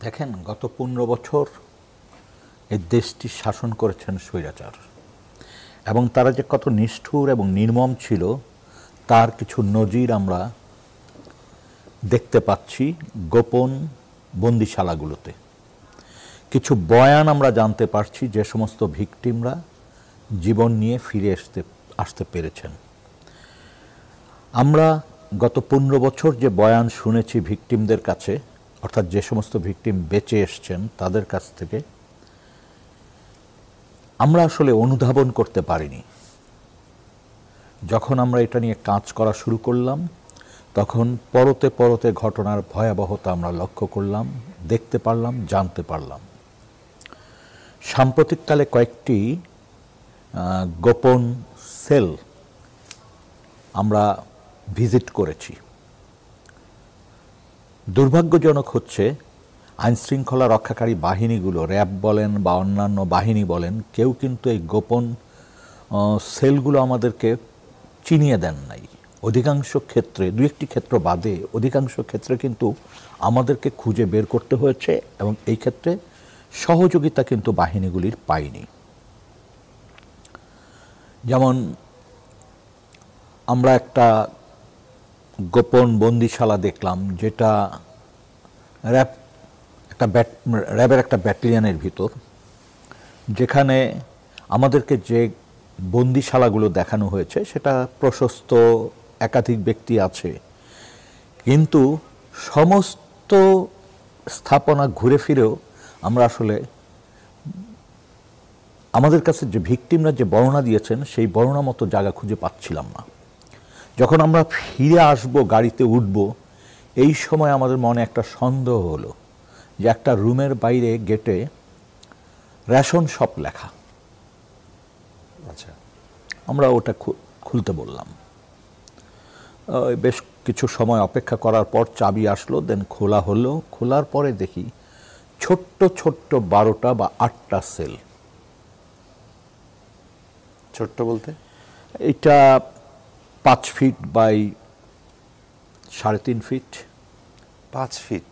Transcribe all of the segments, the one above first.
দেখেন, গত 15 বছর এই দেশটি শাসন করেছেন স্বৈরাচার, এবং তারা যে কত নিষ্ঠুর এবং নির্মম ছিল তার কিছু নজির আমরা দেখতে পাচ্ছি গোপন বন্দিশালাগুলোতে। কিছু বয়ান আমরা জানতে পারছি যে সমস্ত ভিকটিমরা জীবন নিয়ে ফিরে আসতে পেরেছেন। আমরা গত 15 বছর যে বয়ান শুনেছি ভিকটিমদের কাছে, অর্থাৎ যে সমস্ত ভিকটিম বেঁচে এসছেন তাদের কাছ থেকে, আমরা আসলে অনুধাবন করতে পারিনি। যখন আমরা এটা নিয়ে কাজ করা শুরু করলাম তখন পরতে পরতে ঘটনার ভয়াবহতা আমরা লক্ষ্য করলাম, দেখতে পারলাম, জানতে পারলাম। সাম্প্রতিককালে কয়েকটি গোপন সেল আমরা ভিজিট করেছি। দুর্ভাগ্যজনক হচ্ছে আইনশৃঙ্খলা রক্ষাকারী বাহিনীগুলো, র্যাব বলেন বা অন্যান্য বাহিনী বলেন, কেউ কিন্তু এই গোপন সেলগুলো আমাদেরকে চিনিয়ে দেন নাই। অধিকাংশ ক্ষেত্রে, দু একটি ক্ষেত্র বাদে অধিকাংশ ক্ষেত্রে কিন্তু আমাদেরকে খুঁজে বের করতে হয়েছে, এবং এই ক্ষেত্রে সহযোগিতা কিন্তু বাহিনীগুলির পাইনি। যেমন আমরা একটা গোপন বন্দিশালা দেখলাম, যেটা র্যাবের একটা ব্যাটালিয়নের ভিতর, যেখানে আমাদেরকে যে বন্দিশালাগুলো দেখানো হয়েছে সেটা প্রশস্ত, একাধিক ব্যক্তি আছে, কিন্তু সমস্ত স্থাপনা ঘুরে ফিরেও আমরা আসলে আমাদের কাছে যে ভিকটিমরা যে বর্ণনা দিয়েছেন সেই বর্ণনা মতো জায়গা খুঁজে পাচ্ছিলাম না। যখন আমরা ফিরে আসব, গাড়িতে উঠব, এই সময় আমাদের মনে একটা সন্দেহ হলো যে একটা রুমের বাইরে গেটে রেশন শপ লেখা। আচ্ছা, আমরা ওটা খুলতে বললাম। বেশ কিছু সময় অপেক্ষা করার পর চাবি আসলো, দেন খোলা হলো। খোলার পরে দেখি ছোট্ট ছোট্ট 12টা বা 8টা সেল। ছোট্ট বলতে? এটা 5 feet by 3.5 feet. 5 feet?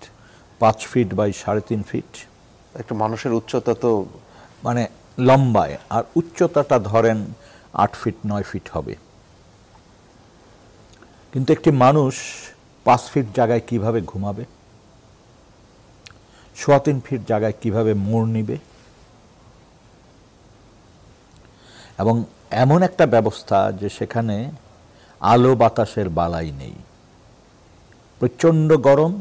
5 feet by 3.5 feet. একটা মানুষের উচ্চতা তো, মানে লম্বায়, আর উচ্চতাটা ধরেন 8 ফিট 9 ফিট হবে। কিন্তু একটি মানুষ 5 ফিট জায়গায় কিভাবে ঘুমাবে, 3.25 ফিট জায়গায় কিভাবে মোড় নিবে, এবং এমন একটা ব্যবস্থা যে সেখানে আলো বাতাসের বালাই নেই, প্রচণ্ড গরম,